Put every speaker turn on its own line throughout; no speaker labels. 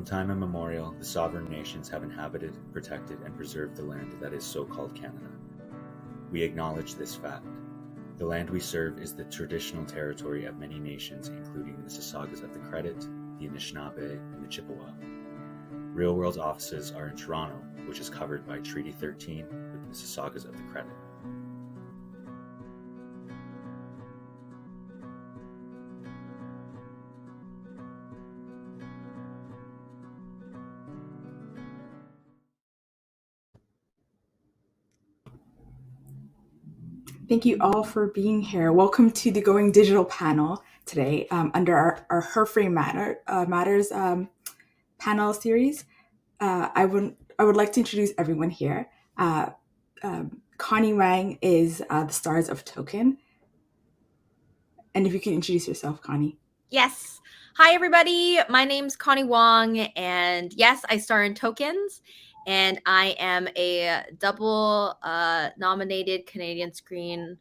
From time immemorial, the sovereign nations have inhabited, protected, and preserved the land that is so-called Canada. We acknowledge this fact. The land we serve is the traditional territory of many nations, including the Mississaugas of the Credit, the Anishinaabe, and the Chippewa. Real World's offices are in Toronto, which is covered by Treaty 13 with the Mississaugas of the Credit.
Thank you all for being here. Welcome to the Going Digital panel today under our Her Frame Matters panel series. I would like to introduce everyone here. Connie Wang is the stars of Token. And if you can introduce yourself, Connie.
Yes. Hi, everybody. My name's Connie Wang, and yes, I star in Tokens, and I am a double nominated Canadian Screen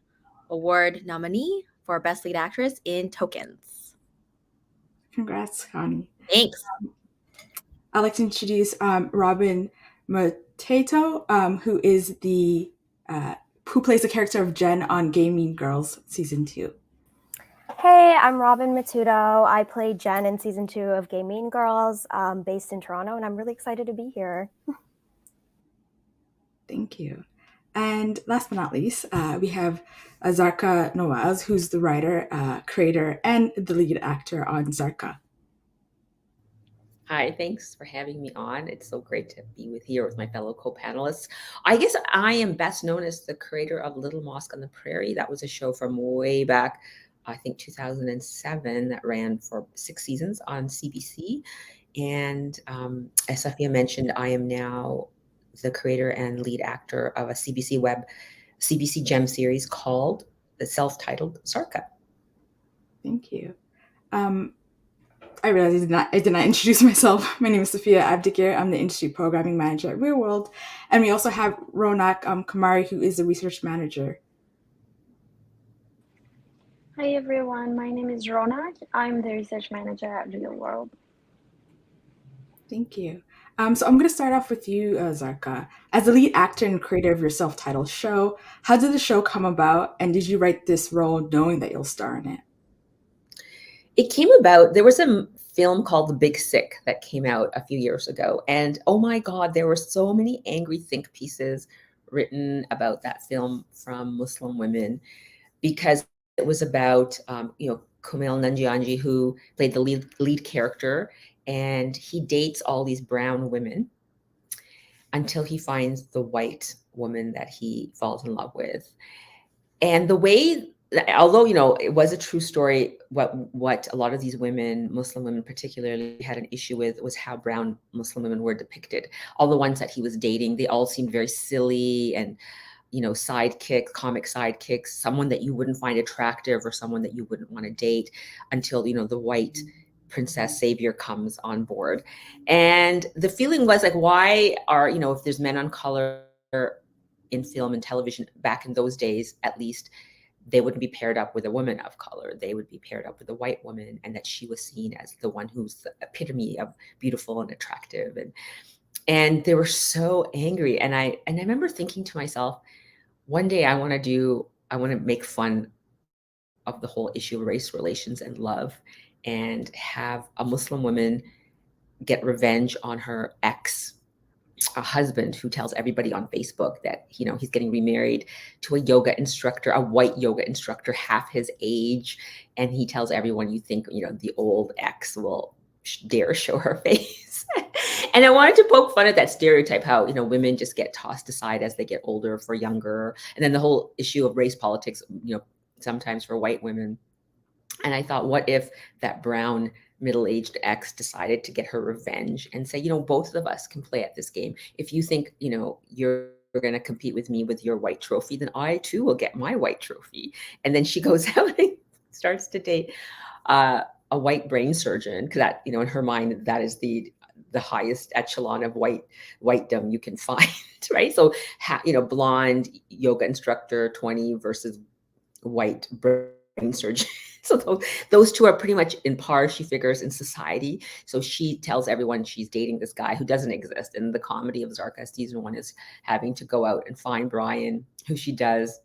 Award nominee for Best Lead Actress in Tokens.
Congrats, Connie.
Thanks.
I'd like to introduce Robyn Matuto, who is who plays the character of Jen on Gay Mean Girls Season 2.
Hey, I'm Robyn Matuto. I play Jen in Season 2 of Gay Mean Girls, based in Toronto, and I'm really excited to be here.
Thank you. And last but not least, we have Zarqa Nawaz, who's the writer, creator, and the lead actor on Zarqa.
Hi, thanks for having me on. It's so great to be here with my fellow co-panelists. I guess I am best known as the creator of Little Mosque on the Prairie. That was a show from way back, I think 2007, that ran for 6 seasons on CBC. And as Safia mentioned, I am now the creator and lead actor of a CBC Gem series called the self-titled Zarqa.
Thank you. I realized I did not introduce myself. My name is Safia Abdigir. I'm the industry programming manager at Real World. And we also have Ronak Kamari, who is the research manager.
Hi, everyone. My name is Ronak. I'm the research manager at Real World.
Thank you. So I'm going to start off with you, Zarqa. As the lead actor and creator of your self-titled show, how did the show come about? And did you write this role knowing that you'll star in it?
It came about, there was a film called The Big Sick that came out a few years ago. And oh my God, there were so many angry think pieces written about that film from Muslim women, because it was about, Kumail Nanjiani, who played the lead character, and he dates all these brown women until he finds the white woman that he falls in love with. And the way, although, it was a true story, what a lot of these women, Muslim women particularly, had an issue with was how brown Muslim women were depicted. All the ones that he was dating, they all seemed very silly and, comic sidekicks, someone that you wouldn't find attractive or someone that you wouldn't want to date until, the white princess savior comes on board. And the feeling was like, why are, if there's men on color in film and television back in those days, at least, they wouldn't be paired up with a woman of color. They would be paired up with a white woman, and that she was seen as the one who's the epitome of beautiful and attractive. And they were so angry. And I remember thinking to myself, one day I want to make fun of the whole issue of race relations and love, and have a Muslim woman get revenge on her a husband who tells everybody on Facebook that, he's getting remarried to a yoga instructor, a white yoga instructor, half his age. And he tells everyone, you think, the old ex will dare show her face. And I wanted to poke fun at that stereotype, how, women just get tossed aside as they get older for younger. And then the whole issue of race politics, sometimes for white women. And I thought, what if that brown middle-aged ex decided to get her revenge and say, both of us can play at this game. If you think, you're going to compete with me with your white trophy, then I too will get my white trophy. And then she goes out and starts to date a white brain surgeon, because that, in her mind, that is the highest echelon of whitedom you can find, right? So, blonde yoga instructor 20 versus white brain surgeon. So those two are pretty much in par, she figures, in society. So she tells everyone she's dating this guy who doesn't exist. And the comedy of Zarqa season 1 is having to go out and find Brian, who she does,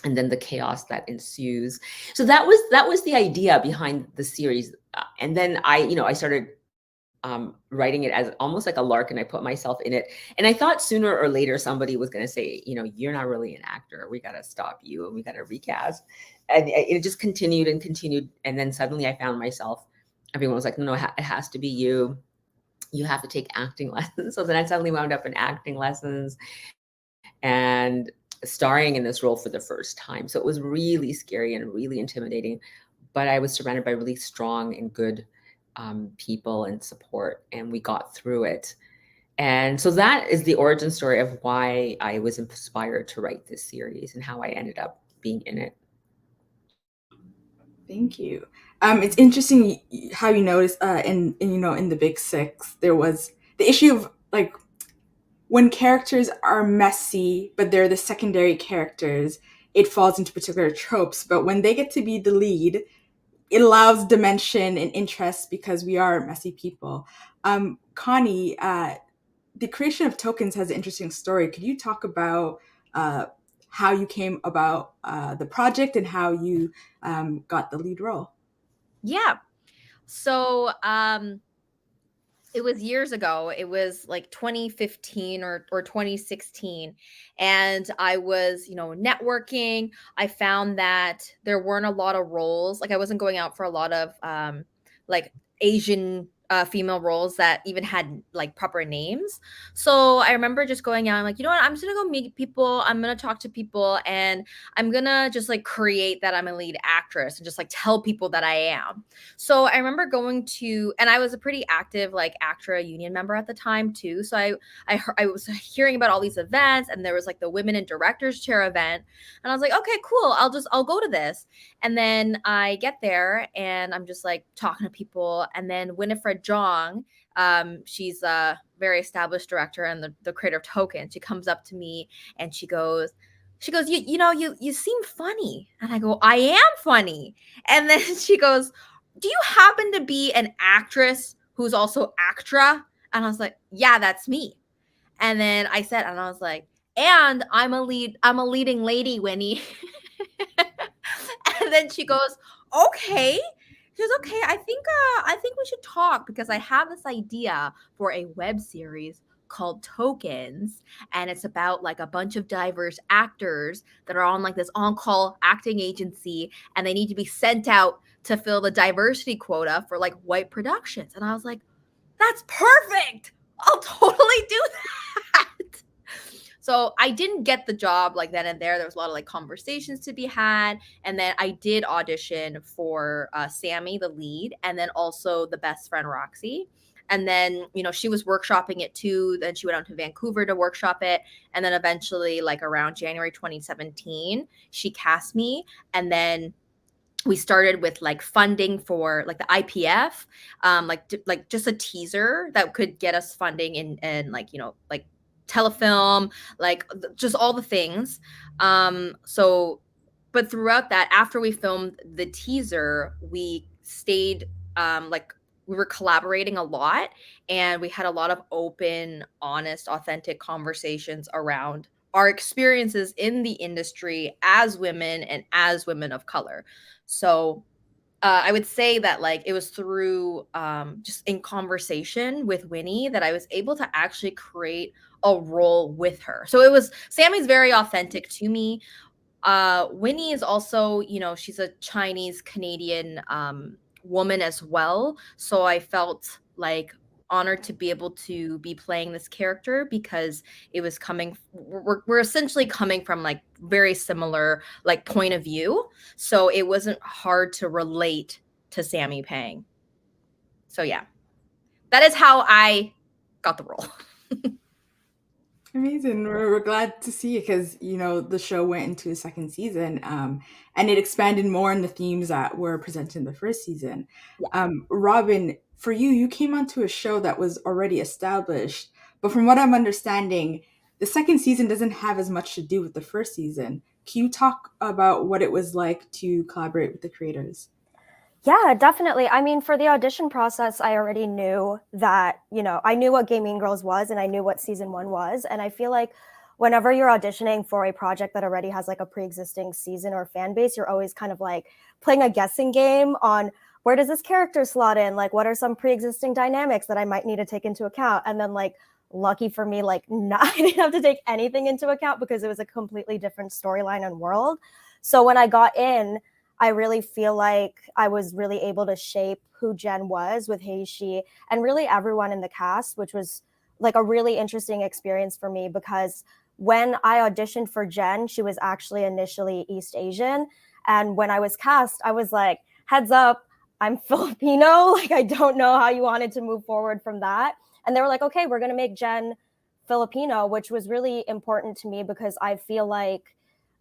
and then the chaos that ensues. So that was the idea behind the series. And then I started writing it as almost like a lark, and I put myself in it. And I thought sooner or later somebody was going to say, you're not really an actor. We got to stop you and we got to recast. And it just continued and continued. And then suddenly I found myself, everyone was like, no, it has to be you. You have to take acting lessons. So then I suddenly wound up in acting lessons and starring in this role for the first time. So it was really scary and really intimidating, but I was surrounded by really strong and good people and support, and we got through it. And so that is the origin story of why I was inspired to write this series and how I ended up being in it.
Thank you. It's interesting how you notice in the Big Six, there was the issue of like when characters are messy, but they're the secondary characters, it falls into particular tropes. But when they get to be the lead, it allows dimension and interest because we are messy people. Connie, the creation of tokens has an interesting story. Could you talk about how you came about the project and how you got the lead role?
Yeah. So it was years ago. It was like 2015 or 2016. And I was, networking. I found that there weren't a lot of roles. Like I wasn't going out for a lot of like Asian female roles that even had like proper names. So I remember just going out and like, you know what, I'm just gonna go meet people. I'm gonna talk to people and I'm gonna just like create that I'm a lead actress and just like tell people that I am. So I remember going to, and I was a pretty active like ACTRA union member at the time too. So I was hearing about all these events, and there was like the Women in Directors Chair event, and I was like, okay, cool. I'll go to this. And then I get there and I'm just like talking to people, and then Winifred Jong, she's a very established director and the creator of Token. She comes up to me and she goes, you seem funny. And I go, I am funny. And then she goes, do you happen to be an actress who's also ACTRA? And I was like, yeah, that's me. And then I said, and I was like, and I'm a leading lady, Winnie. And then she goes, okay. She goes, okay, I think we should talk because I have this idea for a web series called Tokens, and it's about like a bunch of diverse actors that are on like this on-call acting agency, and they need to be sent out to fill the diversity quota for like white productions. And I was like, that's perfect. I'll totally do that. So I didn't get the job like then and there. There was a lot of like conversations to be had. And then I did audition for Sammy, the lead, and then also the best friend, Roxy. And then, she was workshopping it too. Then she went out to Vancouver to workshop it. And then eventually, like around January 2017, she cast me. And then we started with like funding for like the IPF, like just a teaser that could get us funding and like, like telefilm, like just all the things. But throughout that, after we filmed the teaser, we stayed like we were collaborating a lot, and we had a lot of open, honest, authentic conversations around our experiences in the industry as women and as women of color. So I would say that like it was through just in conversation with Winnie that I was able to actually create a role with her. So Sammy's very authentic to me. Winnie is also, she's a Chinese Canadian woman as well. So I felt like honored to be able to be playing this character because it was we're essentially coming from like very similar like point of view. So it wasn't hard to relate to Sammy Pang. So yeah, that is how I got the role.
Amazing. We're glad to see it because, the show went into a second season and it expanded more on the themes that were presented in the first season.
Yeah.
Robyn, for you came onto a show that was already established, but from what I'm understanding, the second season doesn't have as much to do with the first season. Can you talk about what it was like to collaborate with the creators?
Yeah, definitely. I mean, for the audition process, I already knew that, I knew what Gaming Girls was and I knew what season 1 was. And I feel like whenever you're auditioning for a project that already has like a pre-existing season or fan base, you're always kind of like playing a guessing game on where does this character slot in? Like, what are some pre-existing dynamics that I might need to take into account? And then like, lucky for me, like I didn't have to take anything into account because it was a completely different storyline and world. So when I got in, I really feel like I was really able to shape who Jen was with Heishi and really everyone in the cast, which was like a really interesting experience for me because when I auditioned for Jen, she was actually initially East Asian. And when I was cast, I was like, heads up, I'm Filipino. Like, I don't know how you wanted to move forward from that. And they were like, okay, we're going to make Jen Filipino, which was really important to me because I feel like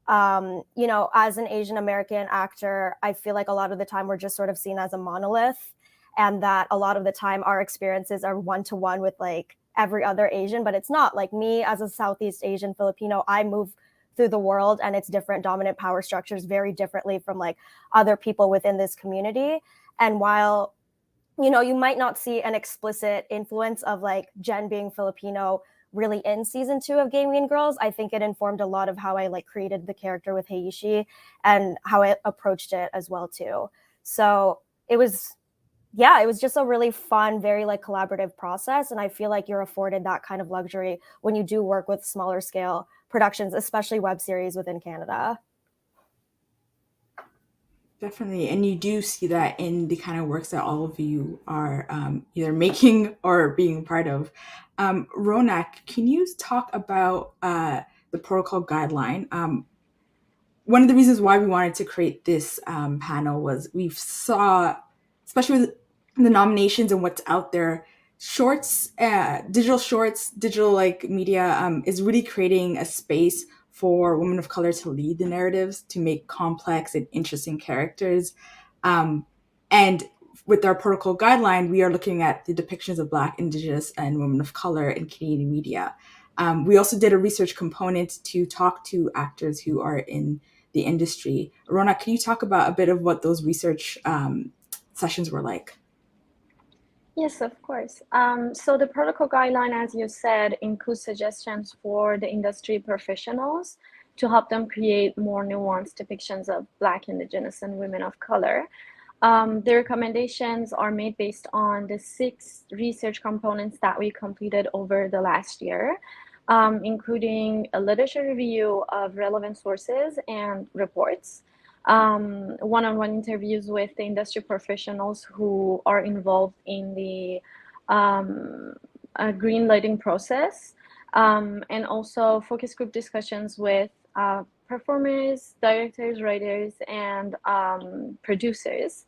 as an Asian American actor, I feel like a lot of the time we're just sort of seen as a monolith, and that a lot of the time our experiences are one-to-one with like every other Asian, but it's not. Like me as a Southeast Asian Filipino, I move through the world and it's different dominant power structures very differently from like other people within this community. And while you might not see an explicit influence of like Jen being Filipino really in season 2 of Gaming Girls, I think it informed a lot of how I like created the character with Heishi and how I approached it as well too. So it was just a really fun, very like collaborative process. And I feel like you're afforded that kind of luxury when you do work with smaller scale productions, especially web series within Canada.
Definitely. And you do see that in the kind of works that all of you are either making or being part of. Ronak, can you talk about the protocol guideline? One of the reasons why we wanted to create this panel was we saw, especially with the nominations and what's out there, shorts, digital like media is really creating a space for women of color to lead the narratives, to make complex and interesting characters. And with our protocol guideline, we are looking at the depictions of Black, Indigenous, and women of color in Canadian media. We also did a research component to talk to actors who are in the industry. Rona, can you talk about a bit of what those research sessions were like?
Yes, of course. So the protocol guideline, as you said, includes suggestions for the industry professionals to help them create more nuanced depictions of Black, Indigenous, and women of color. The recommendations are made based on the 6 research components that we completed over the last year, including a literature review of relevant sources and reports, one-on-one interviews with the industry professionals who are involved in the green lighting process, and also focus group discussions with performers, directors, writers, and producers.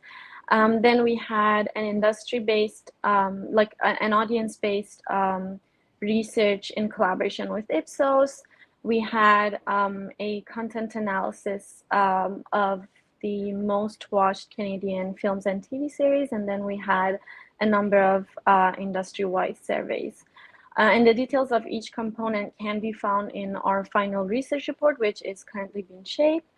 Then we had an industry-based, an audience-based research in collaboration with Ipsos. We had a content analysis of the most watched Canadian films and TV series, and then we had a number of industry-wide surveys. And the details of each component can be found in our final research report, which is currently being shaped.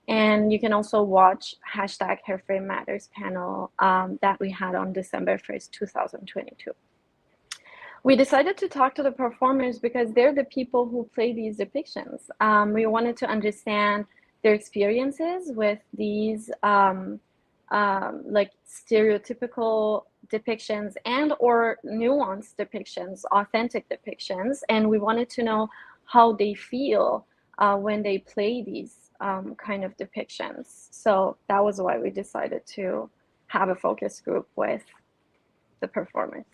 And you can also watch hashtag Her Frame Matters panel that we had on December 1st, 2022. We decided to talk to the performers because they're the people who play these depictions. We wanted to understand their experiences with these like stereotypical depictions and or nuanced depictions, authentic depictions, and we wanted to know how they feel when they play these kind of depictions. So that was why we decided to have a focus group with the performers.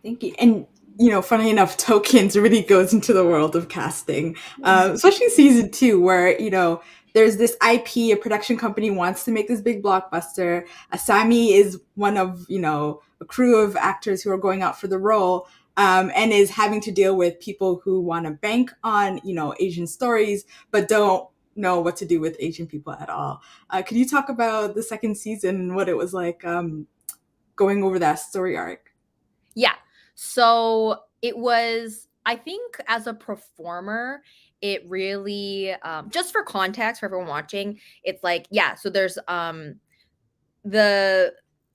Thank you. And, funny enough, Tokens really goes into the world of casting, especially season 2, where, there's this IP, a production company wants to make this big blockbuster. Asami is one of, a crew of actors who are going out for the role, and is having to deal with people who want to bank on, Asian stories, but don't know what to do with Asian people at all. Could you talk about the second season and what it was like going over that story arc?
Yeah. So it was I think as a performer, it really just for context for everyone watching, it's like, yeah, so there's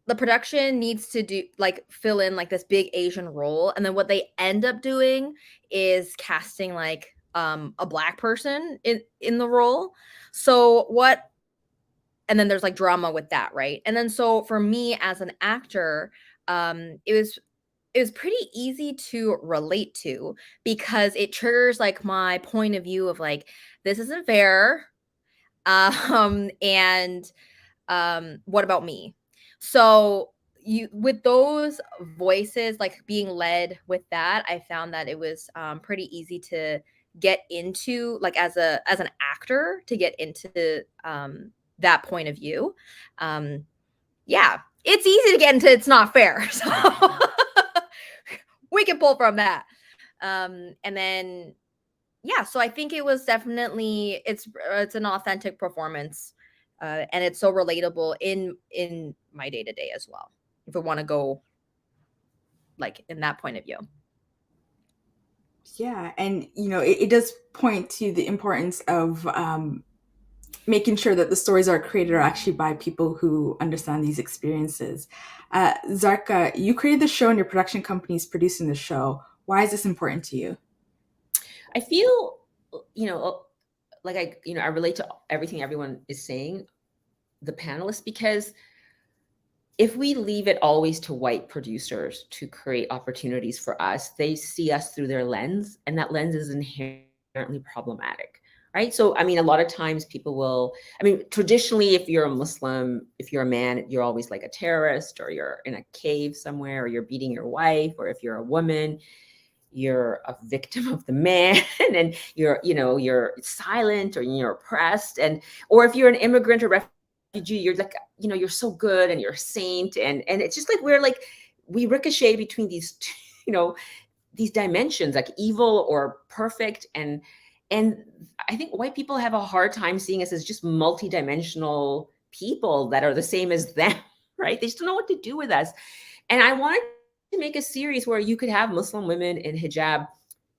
the production needs to do like fill in like this big Asian role, and then what they end up doing is casting like a black person in the role. So what, and then there's like drama with that, right? And then so for me as an actor, it was pretty easy to relate to because it triggers like my point of view of like, this isn't fair. And what about me? So you, with those voices like being led with that, I found that it was pretty easy to get into, like as an actor, to get into that point of view. Yeah, it's easy to get into it's not fair. So we can pull from that. And then yeah, so I think it was definitely it's an authentic performance. And it's so relatable in my day-to-day as well, if we want to go like in that point of view.
Yeah, and it does point to the importance of making sure that the stories are created are actually by people who understand these experiences. Zarqa, you created the show and your production company is producing the show. Why is this important to you?
I feel, like I relate to everything everyone is saying, the panelists, because if we leave it always to white producers to create opportunities for us, they see us through their lens, and that lens is inherently problematic, right? So, I mean, a lot of times people will, traditionally, if you're a Muslim, if you're a man, you're always like a terrorist, or you're in a cave somewhere, or you're beating your wife, or if you're a woman, you're a victim of the man and you're silent, or you're oppressed. Or if you're an immigrant or refugee, you're like, you're so good and you're a saint. And it's just like, we ricochet between these, these dimensions, like evil or perfect. And I think white people have a hard time seeing us as just multidimensional people that are the same as them, right? They just don't know what to do with us. And I wanted to make a series where you could have Muslim women in hijab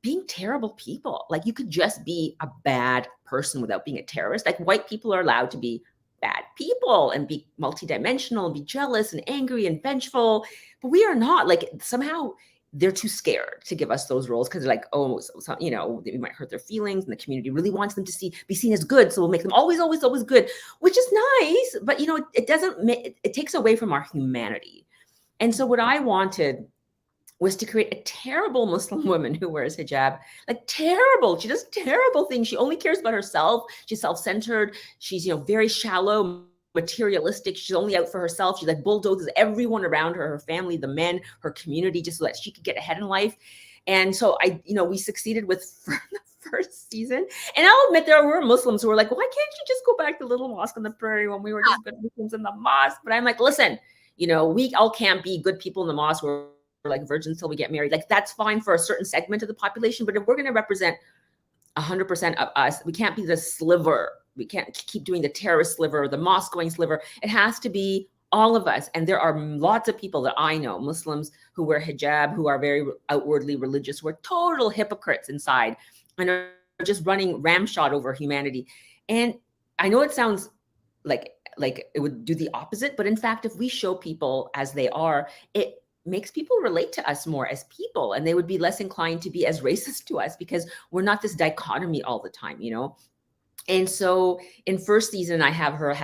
being terrible people. Like, you could just be a bad person without being a terrorist. Like, white people are allowed to be bad people and be multidimensional and be jealous and angry and vengeful, but we are not. Like, somehow they're too scared to give us those roles because they're like, oh, so, we might hurt their feelings, and the community really wants them to be seen as good, so we'll make them always good, which is nice, but it doesn't. It takes away from our humanity. And so what I wanted was to create a terrible Muslim woman who wears hijab, like terrible. She does terrible things. She only cares about herself. She's self-centered. She's, very shallow, materialistic. She's only out for herself. She like bulldozes everyone around her, her family, the men, her community, just so that she could get ahead in life. And so we succeeded with the first season. And I'll admit there were Muslims who were like, why can't you just go back to Little Mosque on the Prairie when we were just good Muslims in the mosque? But I'm like, listen, we all can't be good people in the mosque. We're like virgins till we get married. Like, that's fine for a certain segment of the population. But if we're going to represent 100% of us, we can't be the sliver. We can't keep doing the terrorist sliver, the mosque going sliver. It has to be all of us. And there are lots of people that I know, Muslims who wear hijab, who are very outwardly religious, who are total hypocrites inside and are just running ramshot over humanity. And I know it sounds like it would do the opposite, but in fact, if we show people as they are, it makes people relate to us more as people, and they would be less inclined to be as racist to us because we're not this dichotomy all the time, And so in first season, I have her,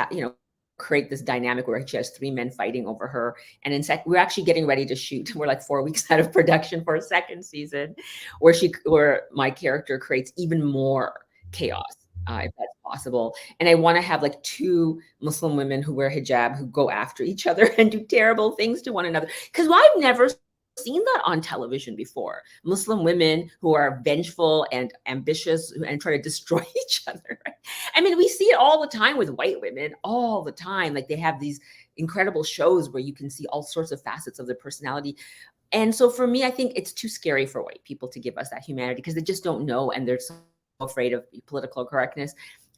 create this dynamic where she has 3 men fighting over her. And in we're actually getting ready to shoot. We're like 4 weeks out of production for a second season, where my character creates even more chaos, if that's possible. And I want to have like 2 Muslim women who wear hijab who go after each other and do terrible things to one another. Because I've never seen that on television before. Muslim women who are vengeful and ambitious and try to destroy each other. Right? I mean, we see it all the time with white women, all the time. Like, they have these incredible shows where you can see all sorts of facets of their personality. And so for me, I think it's too scary for white people to give us that humanity because they just don't know, and they're so afraid of political correctness.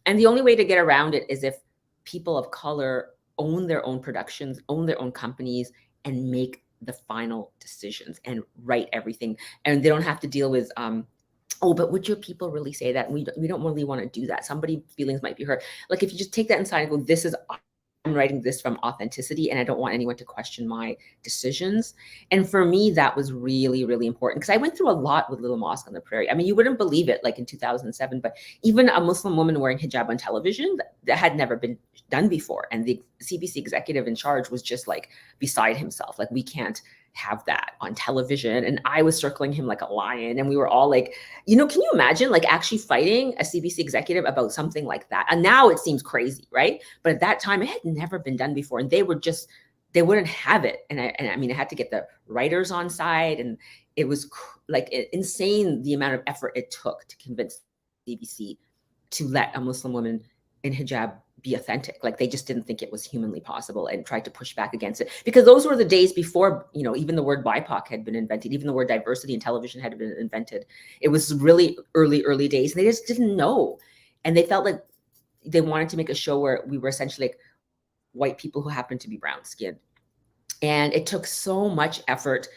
And the only way to get around it is if people of color own their own productions, own their own companies, and make the final decisions and write everything. And they don't have to deal with, oh, but would your people really say that? We don't really want to do that. Somebody's feelings might be hurt. Like if you just take that inside and go, this is, I'm writing this from authenticity, and I don't want anyone to question my decisions. And for me, that was really, really important, because I went through a lot with Little Mosque on the Prairie. I mean, you wouldn't believe it, like in 2007, but even a Muslim woman wearing hijab on television, that had never been done before. And the CBC executive in charge was just like beside himself. Like, we can't have that on television. And I was circling him like a lion. And we were all like, you know, can you imagine like actually fighting a CBC executive about something like that? And now it seems crazy, right? But at that time, it had never been done before. And they wouldn't have it. And I mean, I had to get the writers on side, and it was like insane the amount of effort it took to convince CBC to let a Muslim woman in hijab be authentic. Like, they just didn't think it was humanly possible and tried to push back against it, because those were the days before, you know, even the word BIPOC had been invented, even the word diversity in television had been invented. It was really early days. And they just didn't know. And they felt like they wanted to make a show where we were essentially like white people who happened to be brown skinned. And it took so much effort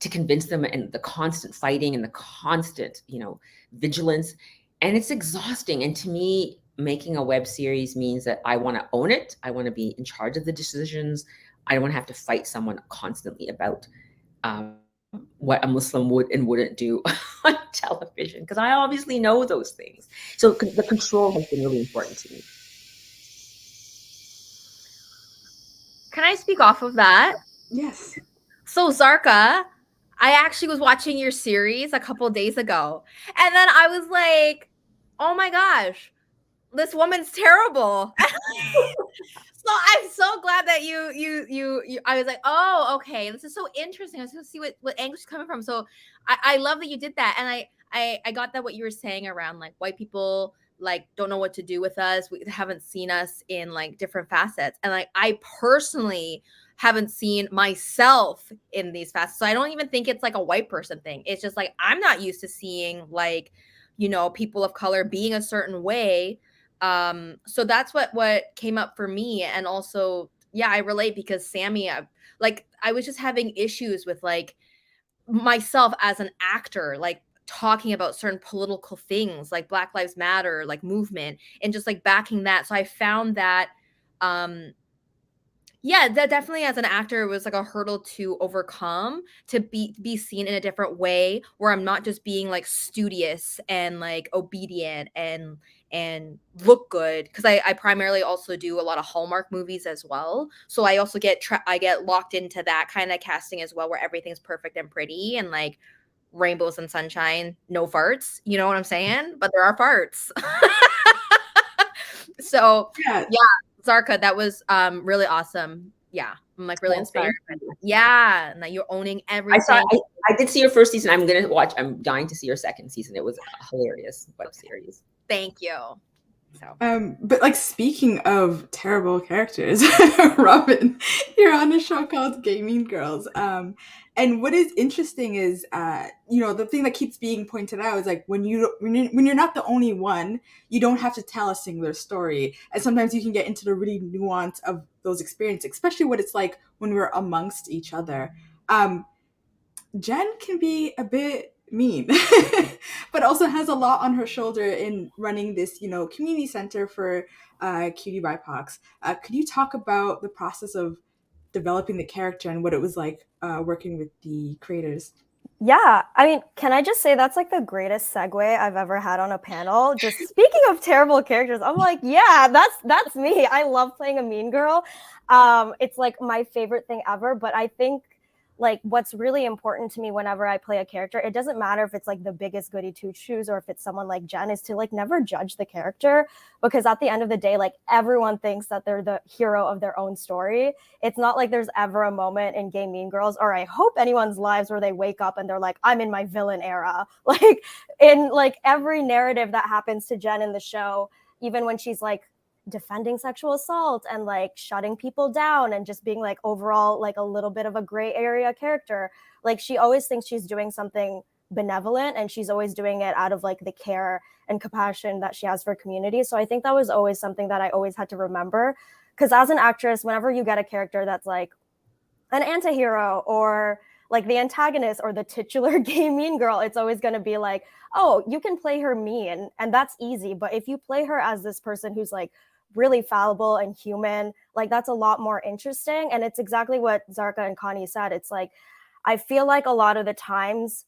to convince them, and the constant fighting and the constant, you know, vigilance. And it's exhausting. And to me, making a web series means that I want to own it. I want to be in charge of the decisions. I don't want to have to fight someone constantly about what a Muslim would and wouldn't do on television, because I obviously know those things. So the control has been really important to me.
Can I speak off of that?
Yes.
So Zarqa, I actually was watching your series a couple of days ago, and then I was like, oh my gosh, this woman's terrible. So I'm so glad that you I was like, oh, okay, this is so interesting. I was going to see what angle she's coming from. So I love that you did that. And I got that what you were saying around like white people like don't know what to do with us. We haven't seen us in like different facets. And like I personally haven't seen myself in these facets. So I don't even think it's like a white person thing. It's just like I'm not used to seeing like, you know, people of color being a certain way. So that's what came up for me. And also, yeah, I relate because Sammy, I was just having issues with like myself as an actor, like talking about certain political things like Black Lives Matter, like movement, and just like backing that. So I found that, yeah, that definitely as an actor was like a hurdle to overcome, to be seen in a different way where I'm not just being like studious and like obedient and look good, because I primarily also do a lot of Hallmark movies as well. So I also get locked into that kind of casting as well, where everything's perfect and pretty and like rainbows and sunshine, no farts. You know what I'm saying? But there are farts. So
Yeah.
Zarqa, that was really awesome. Yeah, I'm like really inspired. Yeah, and that you're owning everything.
I did see your first season. I'm dying to see your second season. It was a hilarious web series.
Thank you.
So. But like speaking of terrible characters, Robyn, you're on a show called Gaming Girls. And what is interesting is, you know, the thing that keeps being pointed out is like when you're not the only one, you don't have to tell a singular story. And sometimes you can get into the really nuance of those experiences, especially what it's like when we're amongst each other. Jen can be a bit mean, but also has a lot on her shoulder in running this, you know, community center for cutie BIPOCs. Could you talk about the process of developing the character and what it was like working with the creators?
Yeah, I mean, can I just say that's like the greatest segue I've ever had on a panel? Just speaking of terrible characters, I'm like, yeah, that's me. I love playing a mean girl. It's like my favorite thing ever. But I think like what's really important to me whenever I play a character, it doesn't matter if it's like the biggest goody two shoes or if it's someone like Jen, is to like never judge the character, because at the end of the day, like everyone thinks that they're the hero of their own story. It's not like there's ever a moment in Gay Mean Girls, or I hope anyone's lives, where they wake up and they're like, I'm in my villain era. Like in like every narrative that happens to Jen in the show, even when she's like defending sexual assault and like shutting people down and just being like overall like a little bit of a gray area character, like she always thinks she's doing something benevolent, and she's always doing it out of like the care and compassion that she has for community. So I think that was always something that I always had to remember, because as an actress, whenever you get a character that's like an anti-hero or like the antagonist or the titular gay mean girl, it's always going to be like, oh, you can play her mean and that's easy. But if you play her as this person who's like really fallible and human, like that's a lot more interesting. And it's exactly what Zarqa and Connie said. It's like, I feel like a lot of the times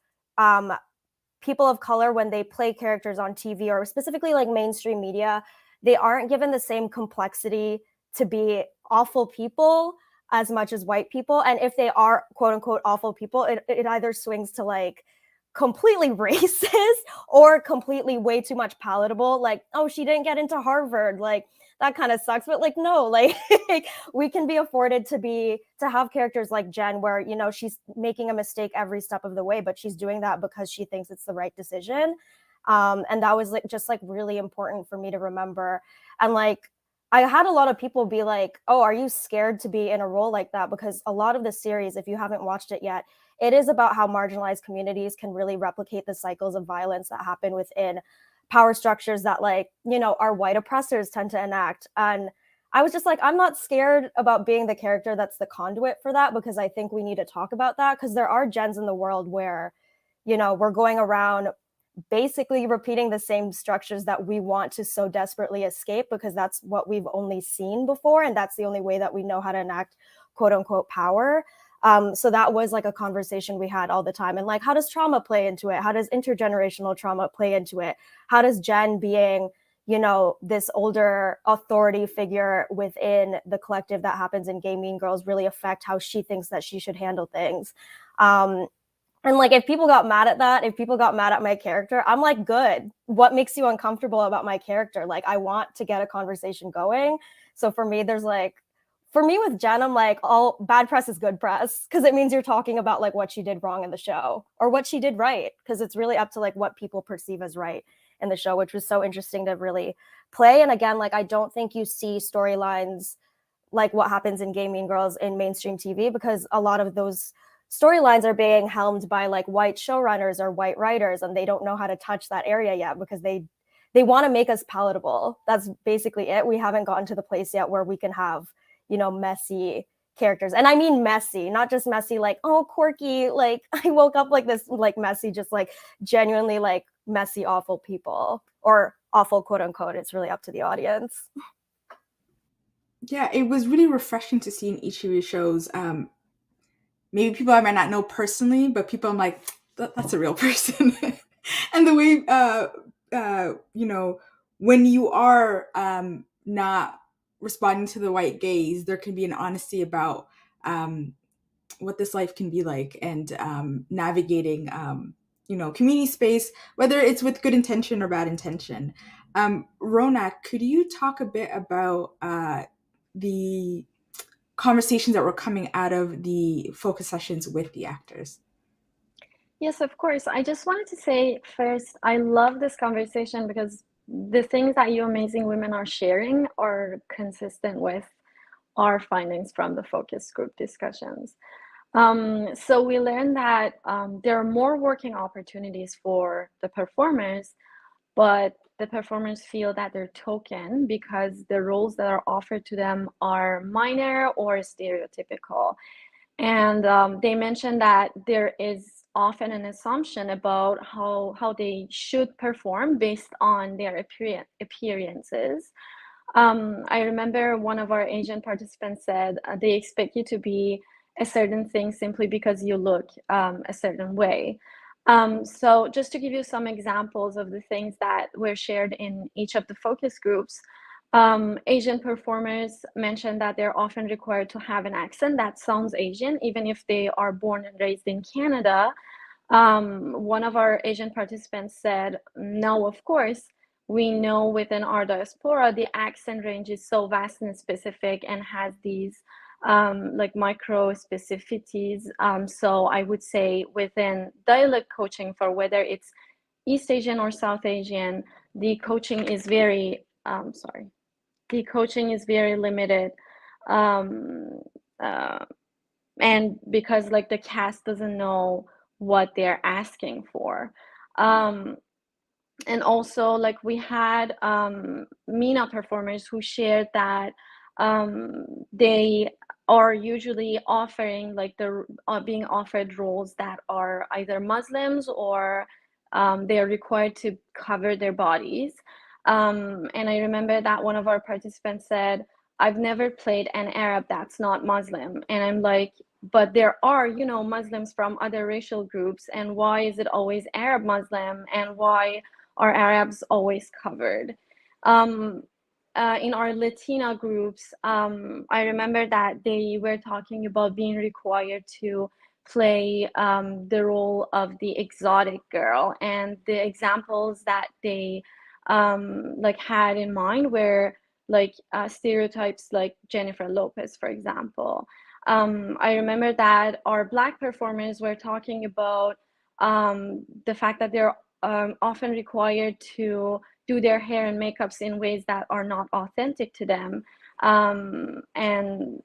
people of color, when they play characters on TV or specifically like mainstream media, they aren't given the same complexity to be awful people as much as white people. And if they are quote unquote awful people, it either swings to like completely racist or completely way too much palatable. Like, oh, she didn't get into Harvard. Like, that kind of sucks. But like, no, like we can be afforded to have characters like Jen where, you know, she's making a mistake every step of the way, but she's doing that because she thinks it's the right decision. And that was like just like really important for me to remember. And like, I had a lot of people be like, oh, are you scared to be in a role like that? Because a lot of the series, if you haven't watched it yet, it is about how marginalized communities can really replicate the cycles of violence that happen within power structures that, like, you know, our white oppressors tend to enact. And I was just like, I'm not scared about being the character that's the conduit for that, because I think we need to talk about that, because there are gens in the world where, you know, we're going around basically repeating the same structures that we want to so desperately escape, because that's what we've only seen before. And that's the only way that we know how to enact quote unquote power. So that was like a conversation we had all the time. And like, how does trauma play into it? How does intergenerational trauma play into it? How does Jen being, you know, this older authority figure within the collective that happens in Gay Mean Girls really affect how she thinks that she should handle things? And like, if people got mad at that, if people got mad at my character, I'm like, good. What makes you uncomfortable about my character? Like, I want to get a conversation going. So for me, there's like, for me with Jen, I'm like, all bad press is good press, because it means you're talking about like what she did wrong in the show or what she did right, because it's really up to like what people perceive as right in the show, which was so interesting to really play. And again, like, I don't think you see storylines like what happens in Gay Mean Girls in mainstream TV, because a lot of those storylines are being helmed by like white showrunners or white writers, and they don't know how to touch that area yet because they want to make us palatable. That's basically it. We haven't gotten to the place yet where we can have, you know, messy characters. And I mean messy, not just messy like, oh, quirky, like I woke up like this, like messy, just like genuinely like messy, awful people, or awful quote unquote. It's really up to the audience.
Yeah, it was really refreshing to see in each of your shows. Maybe people I might not know personally, but people I'm like, that's a real person. And the way, you know, when you are not responding to the white gaze, there can be an honesty about what this life can be like, and navigating, you know, community space, whether it's with good intention or bad intention. Ronak, could you talk a bit about the conversations that were coming out of the focus sessions with the actors?
Yes, of course. I just wanted to say first, I love this conversation because the things that you amazing women are sharing are consistent with our findings from the focus group discussions. So we learned that there are more working opportunities for the performers, but the performers feel that they're token because the roles that are offered to them are minor or stereotypical. And they mentioned that there is often an assumption about how they should perform based on their appearances. I remember one of our Asian participants said they expect you to be a certain thing simply because you look a certain way. So just to give you some examples of the things that were shared in each of the focus groups, Asian performers mentioned that they're often required to have an accent that sounds Asian, even if they are born and raised in Canada. One of our Asian participants said, no, of course, we know within our diaspora, the accent range is so vast and specific and has these like micro specificities. So I would say within dialect coaching, for whether it's East Asian or South Asian, the coaching is very, the coaching is very limited. And because like the cast doesn't know what they're asking for. And also like we had MENA performers who shared that they are usually offering like being offered roles that are either Muslims or they are required to cover their bodies. And I remember that one of our participants said, I've never played an Arab that's not Muslim. And I'm like, but there are, you know, Muslims from other racial groups, and why is it always Arab Muslim, and why are Arabs always covered? In our Latina groups, I remember that they were talking about being required to play the role of the exotic girl, and the examples that they like had in mind were like stereotypes like Jennifer Lopez, for example. I remember that our Black performers were talking about the fact that they're often required to do their hair and makeups in ways that are not authentic to them, and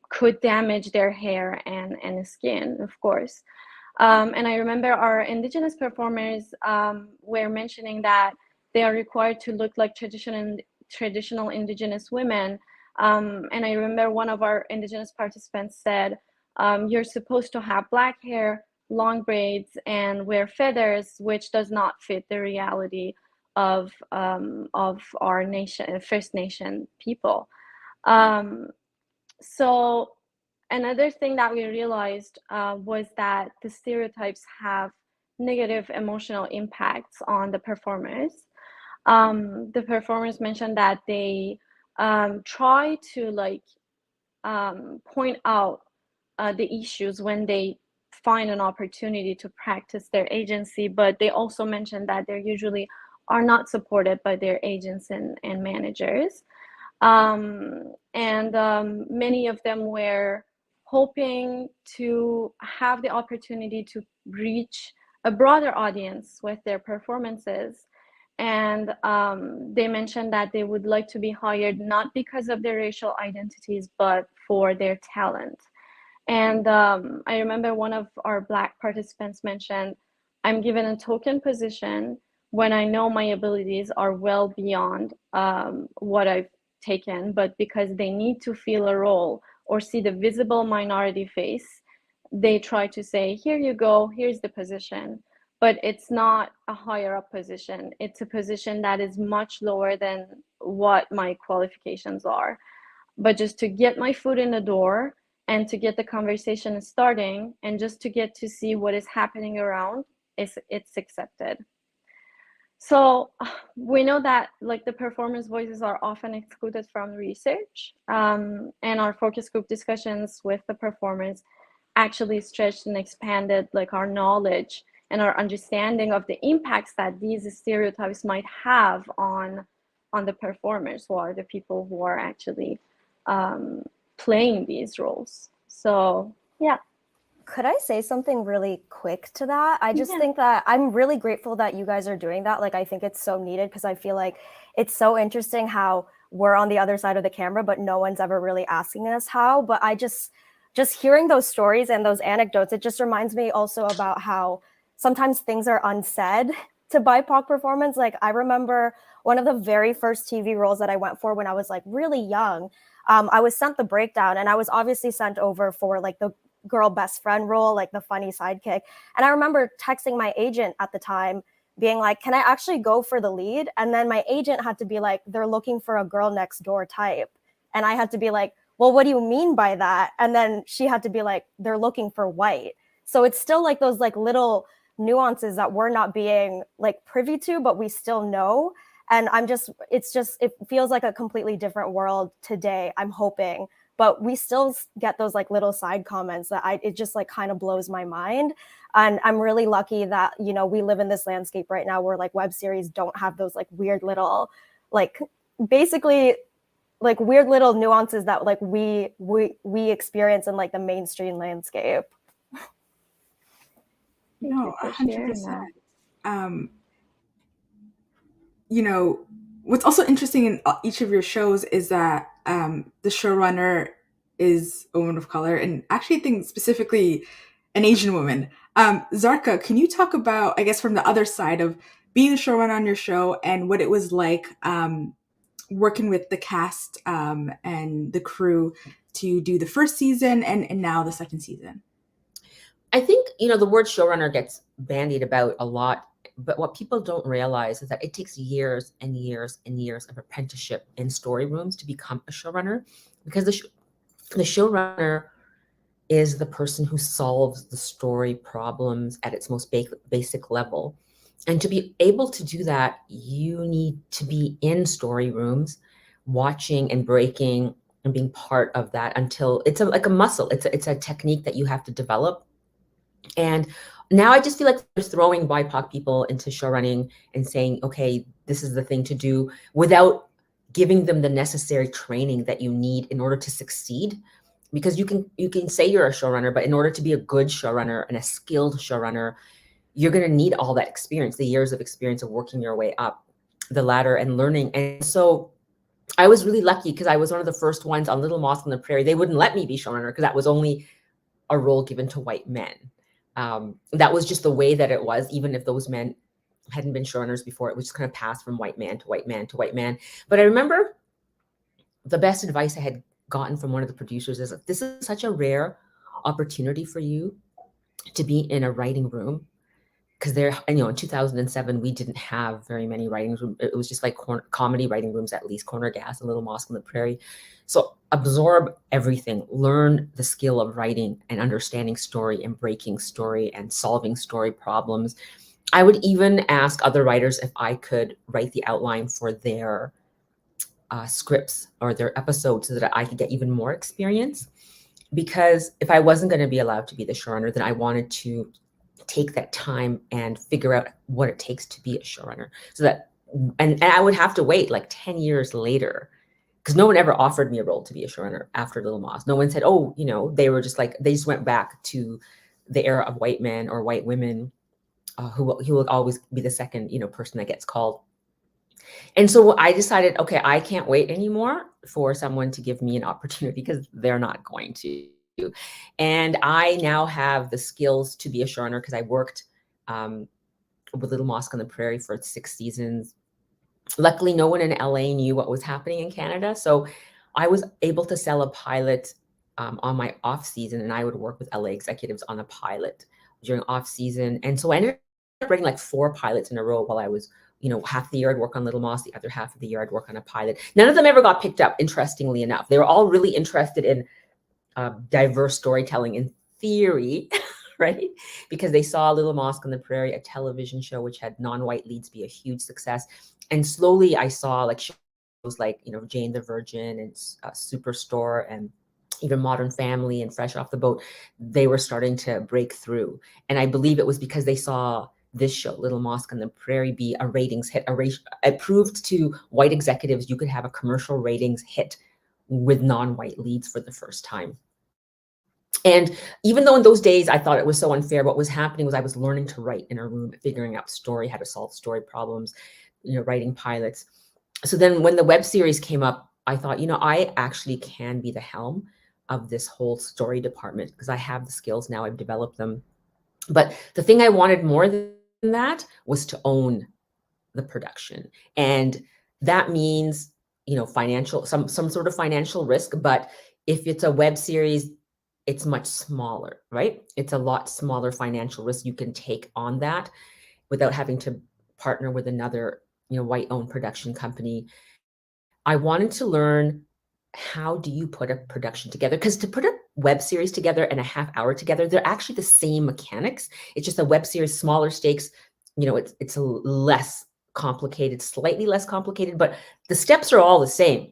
could damage their hair and skin, of course. And I remember our Indigenous performers were mentioning that they are required to look like traditional Indigenous women. And I remember one of our Indigenous participants said, you're supposed to have black hair, long braids, and wear feathers, which does not fit the reality of our nation, First Nation people. So another thing that we realized was that the stereotypes have negative emotional impacts on the performers. The performers mentioned that they try to like point out the issues when they find an opportunity to practice their agency, but they also mentioned that they usually are not supported by their agents and managers. Many of them were hoping to have the opportunity to reach a broader audience with their performances. And they mentioned that they would like to be hired not because of their racial identities, but for their talent. And I remember one of our Black participants mentioned, I'm given a token position when I know my abilities are well beyond what I've taken, but because they need to fill a role or see the visible minority face, they try to say, here you go, here's the position. But it's not a higher up position. It's a position that is much lower than what my qualifications are. But just to get my foot in the door and to get the conversation starting and just to get to see what is happening around, it's accepted. So we know that like the performers' voices are often excluded from research, and our focus group discussions with the performers actually stretched and expanded like our knowledge and our understanding of the impacts that these stereotypes might have on the performers, who are the people who are actually playing these roles. So yeah.
Could I say something really quick to that? I just
Yeah.
think that I'm really grateful that you guys are doing that. Like, I think it's so needed because I feel like it's so interesting how we're on the other side of the camera, but no one's ever really asking us how. But I just hearing those stories and those anecdotes, it just reminds me also about how sometimes things are unsaid to BIPOC performance. Like, I remember one of the very first TV roles that I went for when I was like really young. I was sent the breakdown, and I was obviously sent over for like the girl best friend role, like the funny sidekick. And I remember texting my agent at the time being like, can I actually go for the lead? And then my agent had to be like, they're looking for a girl next door type. And I had to be like, well, what do you mean by that? And then she had to be like, they're looking for white. So it's still like those like little nuances that we're not being like privy to, but we still know. And it feels like a completely different world today, I'm hoping. But we still get those like little side comments that it just like kind of blows my mind. And I'm really lucky that, you know, we live in this landscape right now where like web series don't have those like weird little, like basically like weird little nuances that like we experience in like the mainstream landscape.
No, 100%. You know, what's also interesting in each of your shows is that the showrunner is a woman of color, and actually I think specifically an Asian woman. Zarqa, can you talk about, I guess, from the other side of being the showrunner on your show and what it was like working with the cast and the crew to do the first season and now the second season?
I think, the word showrunner gets bandied about a lot, but what people don't realize is that it takes years and years and years of apprenticeship in story rooms to become a showrunner, because the showrunner is the person who solves the story problems at its most basic level. And to be able to do that, you need to be in story rooms, watching and breaking and being part of that until it's like a muscle. It's a technique that you have to develop. And now I just feel like they're throwing BIPOC people into showrunning and saying, okay, this is the thing to do, without giving them the necessary training that you need in order to succeed. Because you can say you're a showrunner, but in order to be a good showrunner and a skilled showrunner, you're going to need all that experience, the years of experience of working your way up the ladder and learning. And so I was really lucky because I was one of the first ones on Little Mosque on the Prairie. They wouldn't let me be showrunner because that was only a role given to white men. That was just the way that it was. Even if those men hadn't been showrunners before, it was just kind of passed from white man to white man to white man. But I remember the best advice I had gotten from one of the producers is, this is such a rare opportunity for you to be in a writing room. Because in 2007, we didn't have very many writing rooms. It was just like comedy writing rooms, at least Corner Gas and Little Mosque on the Prairie. So absorb everything, learn the skill of writing and understanding story and breaking story and solving story problems. I would even ask other writers if I could write the outline for their scripts or their episodes so that I could get even more experience. Because if I wasn't going to be allowed to be the showrunner, then I wanted to take that time and figure out what it takes to be a showrunner. So that, and I would have to wait like 10 years later, because no one ever offered me a role to be a showrunner after Little Moss. No one said, oh, they were just like, they just went back to the era of white men or white women who will always be the second, person that gets called. And so I decided, okay, I can't wait anymore for someone to give me an opportunity, because they're not going to. And I now have the skills to be a showrunner because I worked with Little Mosque on the Prairie for 6 seasons. Luckily, no one in LA knew what was happening in Canada. So I was able to sell a pilot on my off season, and I would work with LA executives on a pilot during off season. And so I ended up writing like 4 pilots in a row while I was, half the year I'd work on Little Moss, the other half of the year I'd work on a pilot. None of them ever got picked up, interestingly enough. They were all really interested in diverse storytelling in theory, right? Because they saw Little Mosque on the Prairie, a television show which had non-white leads, be a huge success. And slowly I saw like shows like, Jane the Virgin and Superstore and even Modern Family and Fresh Off the Boat. They were starting to break through. And I believe it was because they saw this show, Little Mosque on the Prairie, be a ratings hit. It proved to white executives you could have a commercial ratings hit with non-white leads for the first time. And even though in those days I thought it was so unfair, what was happening was I was learning to write in a room, figuring out story, how to solve story problems, writing pilots. So then when the web series came up, I thought, I actually can be the helm of this whole story department because I have the skills now, I've developed them. But the thing I wanted more than that was to own the production. And that means, financial, some sort of financial risk. But if it's a web series, it's much smaller, right? It's a lot smaller financial risk you can take on that without having to partner with another, white-owned production company. I wanted to learn, how do you put a production together? Because to put a web series together and a half hour together, they're actually the same mechanics. It's just a web series, smaller stakes. It's a less complicated, slightly less complicated, but the steps are all the same.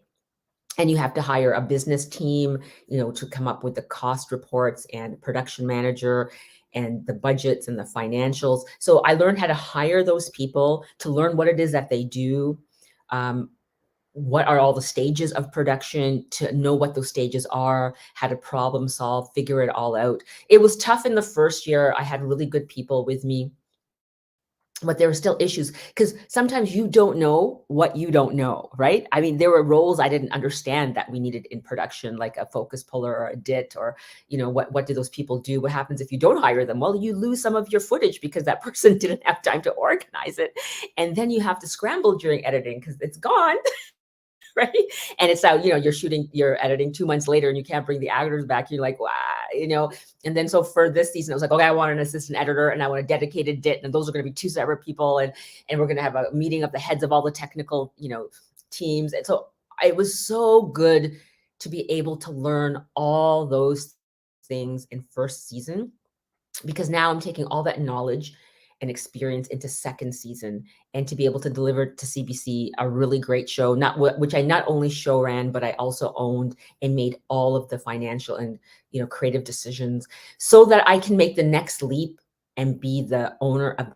And you have to hire a business team, to come up with the cost reports and production manager and the budgets and the financials. So I learned how to hire those people, to learn what it is that they do. What are all the stages of production, to know what those stages are, how to problem solve, figure it all out. It was tough in the first year. I had really good people with me, but there were still issues because sometimes you don't know what you don't know, right? I mean, there were roles I didn't understand that we needed in production, like a focus puller or a DIT, or, what do those people do? What happens if you don't hire them? Well, you lose some of your footage because that person didn't have time to organize it. And then you have to scramble during editing because it's gone. right? And it's out, you're editing 2 months later and you can't bring the actors back. You're like, wow, and then so for this season, I was like, okay, I want an assistant editor and I want a dedicated DIT, and those are going to be 2 separate people. And we're going to have a meeting of the heads of all the technical, teams. And so it was so good to be able to learn all those things in first season, because now I'm taking all that knowledge and experience into second season, and to be able to deliver to CBC a really great show, which I not only show ran, but I also owned and made all of the financial and creative decisions, so that I can make the next leap and be the owner of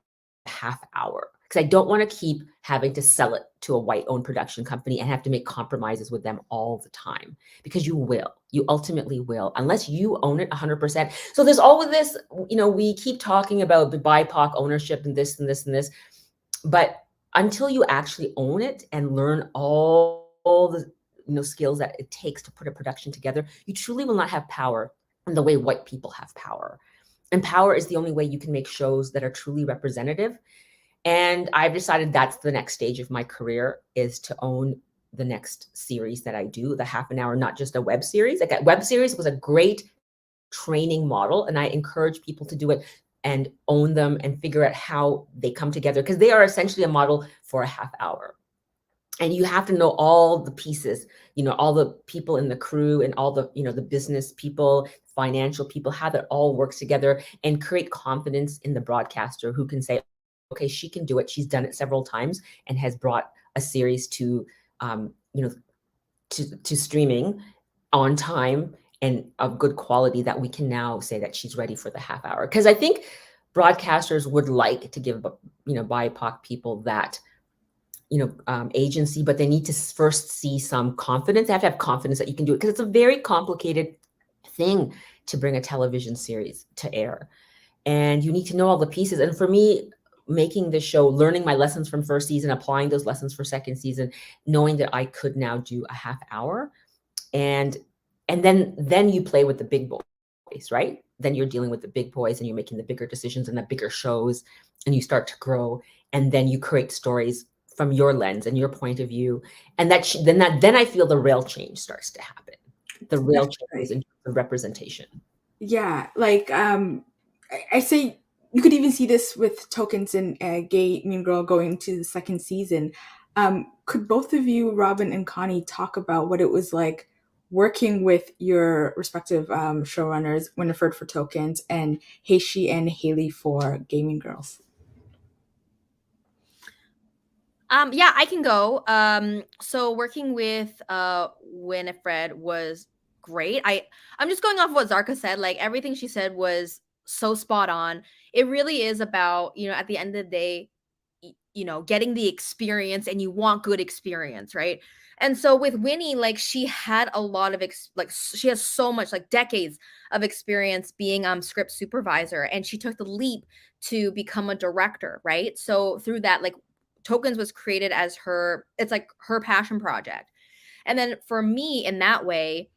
half hour. Because I don't want to keep having to sell it to a white-owned production company and have to make compromises with them all the time, because you ultimately will, unless you own it 100%. So there's all of this, we keep talking about the BIPOC ownership and this and this and this, but until you actually own it and learn all the skills that it takes to put a production together, you truly will not have power in the way white people have power. And power is the only way you can make shows that are truly representative. And I've decided that's the next stage of my career, is to own the next series that I do, the half an hour, not just a web series. Like a web series was a great training model, and I encourage people to do it and own them and figure out how they come together, because they are essentially a model for a half hour. And you have to know all the pieces, all the people in the crew and all the, the business people, financial people, how that all works together, and create confidence in the broadcaster who can say, okay, she can do it. She's done it several times and has brought a series to streaming on time and of good quality, that we can now say that she's ready for the half hour. Because I think broadcasters would like to give, BIPOC people that, agency, but they need to first see some confidence. They have to have confidence that you can do it, because it's a very complicated thing to bring a television series to air. And you need to know all the pieces. And for me, making this show, learning my lessons from first season, applying those lessons for second season, knowing that I could now do a half hour, and then you play with the big boys, right? Then you're dealing with the big boys and you're making the bigger decisions and the bigger shows, and you start to grow, and then you create stories from your lens and your point of view, and then I feel the real change starts to happen. The real change is in the representation.
Yeah, like I say, you could even see this with Tokens and Gay Mean Girl going to the second season. Could both of you, Robyn and Connie, talk about what it was like working with your respective showrunners, Winifred for Tokens and Heishi and Haley for Gay Mean Girls?
Yeah, I can go. So working with Winifred was great. I'm just going off what Zarqa said. Like, everything she said was so spot on. It really is about, at the end of the day, getting the experience, and you want good experience, right? And so with Winnie, like, she had a lot of she has so much, like, decades of experience being script supervisor, and she took the leap to become a director, right? So through that, like, Tokens was created as it's like her passion project. And then for me, in that way,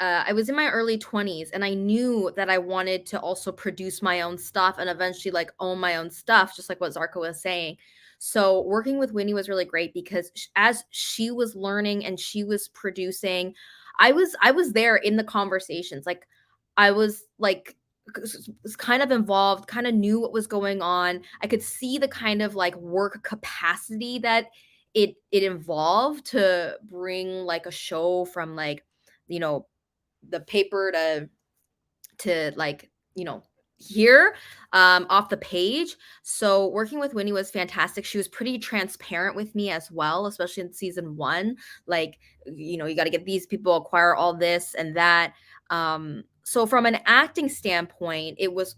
I was in my early 20s, and I knew that I wanted to also produce my own stuff and eventually, like, own my own stuff, just like what Zarqa was saying. So working with Winnie was really great, because as she was learning and she was producing, I was there in the conversations. Like, I was like, was kind of involved, kind of knew what was going on. I could see the kind of, like, work capacity that it involved to bring, like, a show from, like, the paper to like, here, off the page. So working with Winnie was fantastic. She was pretty transparent with me as well, especially in season 1. Like, you got to get these people, acquire all this and that. So from an acting standpoint, it was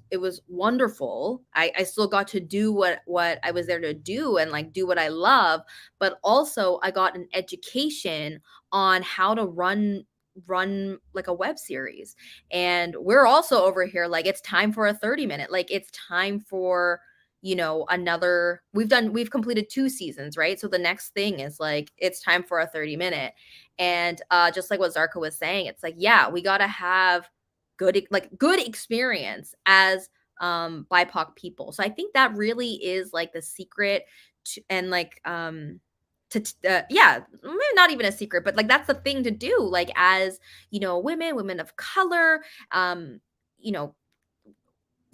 wonderful. I still got to do what I was there to do, and, like, do what I love, but also I got an education on how to run like a web series. And we're also over here, like, it's time for a 30-minute, like, it's time for another. We've completed 2 seasons, right? So the next thing is, like, it's time for a 30-minute. And just like what Zarqa was saying, it's like, yeah, we got to have good experience as BIPOC people. So I think that really is, like, the secret to, and, like, yeah, maybe not even a secret, but like that's the thing to do, like as women of color,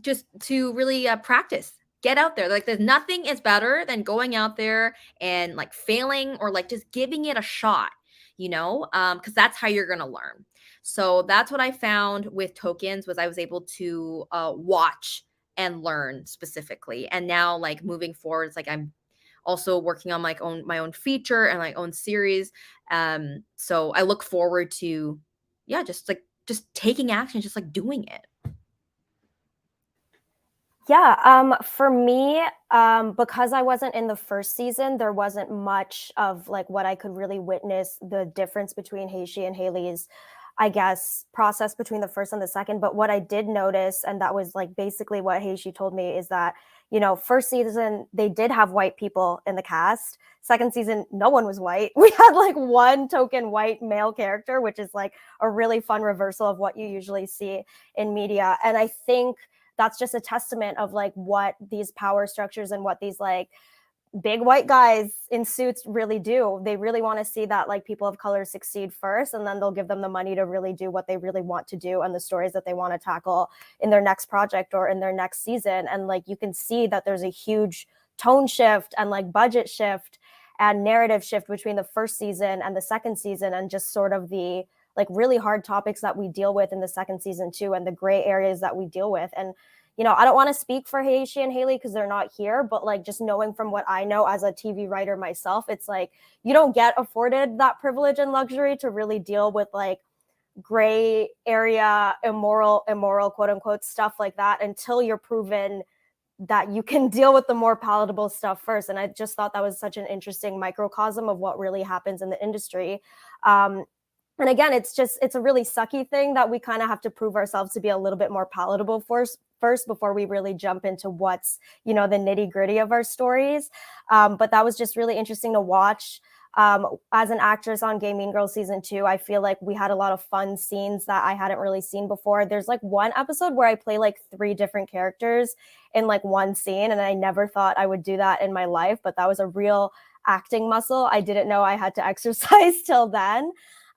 just to really practice, get out there. Like there's nothing is better than going out there and like failing or like just giving it a shot, because that's how you're gonna learn. So that's what I found with tokens, was I was able to watch and learn specifically. And now like moving forward, it's like I'm also working on my own feature and my own series. So I look forward to just taking action, just like doing it.
Yeah, for me, because I wasn't in the first season, there wasn't much of like what I could really witness the difference between Heishi and Haley's, I guess, process between the first and the second. But what I did notice, and that was like basically what Heishi told me, is that, first season, they did have white people in the cast. Second season, no one was white. We had like one token white male character, which is like a really fun reversal of what you usually see in media. And I think that's just a testament of like what these power structures and what these like big white guys in suits really do. They really want to see that like people of color succeed first, and then they'll give them the money to really do what they really want to do and the stories that they want to tackle in their next project or in their next season. And like you can see that there's a huge tone shift and like budget shift and narrative shift between the first season and the second season, and just sort of the like really hard topics that we deal with in the second season too, and the gray areas that we deal with. And I don't want to speak for Heishi and Haley because they're not here, but like just knowing from what I know as a TV writer myself, it's like you don't get afforded that privilege and luxury to really deal with like gray area, immoral, quote unquote, stuff like that until you're proven that you can deal with the more palatable stuff first. And I just thought that was such an interesting microcosm of what really happens in the industry. And again, it's a really sucky thing that we kind of have to prove ourselves to be a little bit more palatable first before we really jump into what's, the nitty gritty of our stories. But that was just really interesting to watch. As an actress on Gay Mean Girls season 2, I feel like we had a lot of fun scenes that I hadn't really seen before. There's like one episode where I play like 3 different characters in like one scene, and I never thought I would do that in my life, but that was a real acting muscle I didn't know I had to exercise till then.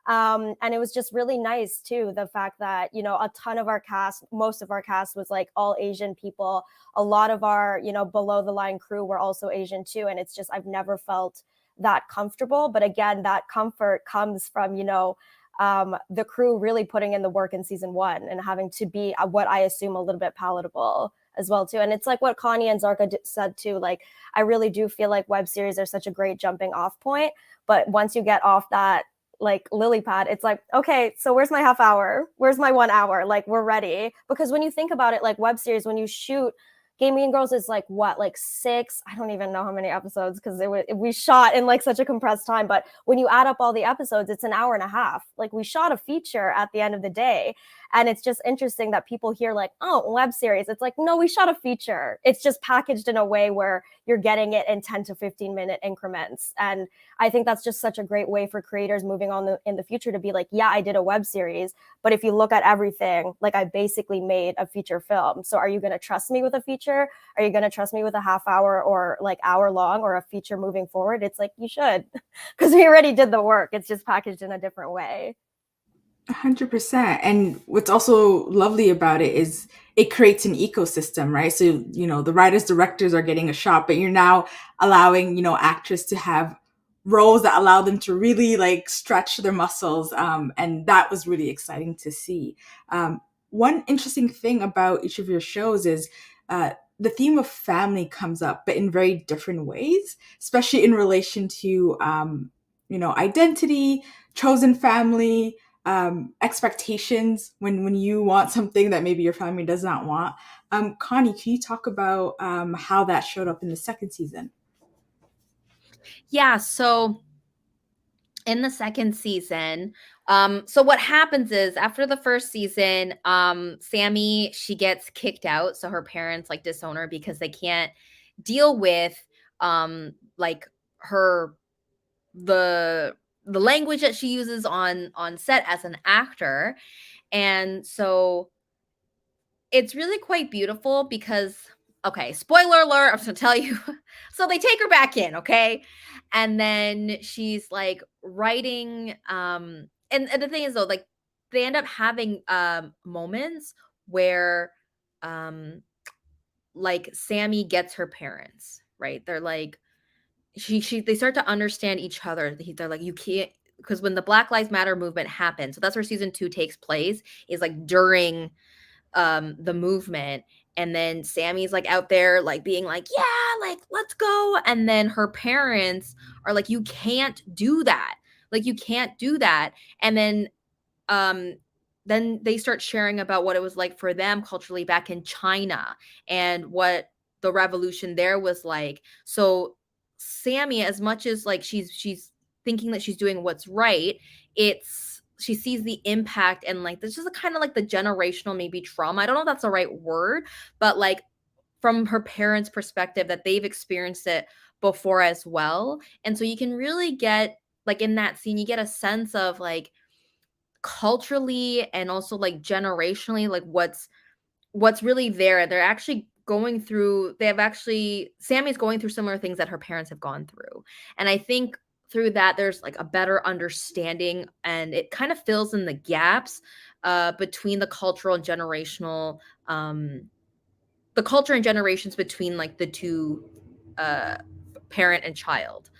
And it was just really nice too, the fact that, a ton of our cast, most of our cast was like all Asian people. A lot of our, below the line crew were also Asian too. And it's just, I've never felt that comfortable. But again, that comfort comes from, the crew really putting in the work in season 1 and having to be what I assume a little bit palatable as well too. And it's like what Connie and Zarqa said too, like, I really do feel like web series are such a great jumping off point. But once you get off that, like lily pad, it's like, okay, so where's my half hour? Where's my 1 hour? Like, we're ready. Because when you think about it, like web series, when you shoot, Gay Mean Girls is like what, like 6? I don't even know how many episodes because we shot in like such a compressed time. But when you add up all the episodes, it's an hour and a half. Like we shot a feature at the end of the day. And it's just interesting that people hear like, oh, web series. It's like, no, we shot a feature. It's just packaged in a way where you're getting it in 10 to 15 minute increments. And I think that's just such a great way for creators moving on in the future to be like, yeah, I did a web series, but if you look at everything, like I basically made a feature film. So are you going to trust me with a feature? Are you going to trust me with a half hour or like hour long or a feature moving forward? It's like, you should, because we already did the work. It's just packaged in a different way.
100%. And what's also lovely about it is it creates an ecosystem, right? So, the writers, directors are getting a shot, but you're now allowing, actors to have roles that allow them to really like stretch their muscles. And that was really exciting to see. One interesting thing about each of your shows is the theme of family comes up, but in very different ways, especially in relation to, identity, chosen family, expectations when you want something that maybe your family does not want. Connie, can you talk about how that showed up in the second season?
Yeah, so in the second season, so what happens is after the first season, Sammy, she gets kicked out. So her parents like disown her because they can't deal with like the language that she uses on set as an actor. And so it's really quite beautiful because okay, spoiler alert, I'm just gonna tell you. So they take her back in, okay? And then she's like writing, and the thing is though, like they end up having moments where like Sammy gets her parents, right? They're like they start to understand each other. They're like, you can't, because when the Black Lives Matter movement happened, so that's where season 2 takes place, is like during the movement. And then Sammy's like out there like being like, yeah, like let's go. And then her parents are like, you can't do that. Like you can't do that. And then they start sharing about what it was like for them culturally back in China and what the revolution there was like. So Sammy, as much as like she's thinking that she's doing what's right, she sees the impact and like this is kind of like the generational maybe trauma. I don't know if that's the right word, but like from her parents' perspective that they've experienced it before as well. And so you can really get like in that scene, you get a sense of like culturally and also like generationally like what's really there. They're actually going through Sammy's going through similar things that her parents have gone through. And I think through that there's like a better understanding and it kind of fills in the gaps between the cultural and generational the culture and generations between like the two parent and child.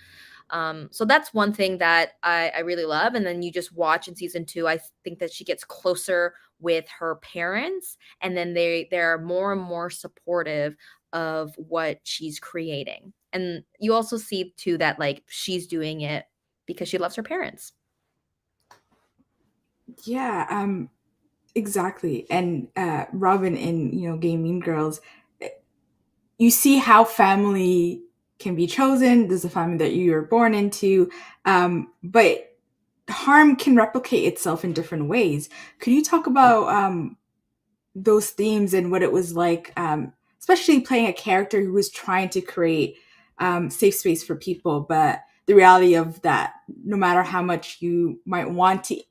So that's one thing that I really love. And then you just watch in season 2, I think that she gets closer with her parents, and then they're more and more supportive of what she's creating. And you also see too that like she's doing it because she loves her parents.
Yeah, exactly. And Robyn in Gay Mean Girls, you see how family can be chosen. There's a family that you were born into, but harm can replicate itself in different ways. Could you talk about those themes and what it was like, especially playing a character who was trying to create safe space for people, but the reality of that, no matter how much you might want to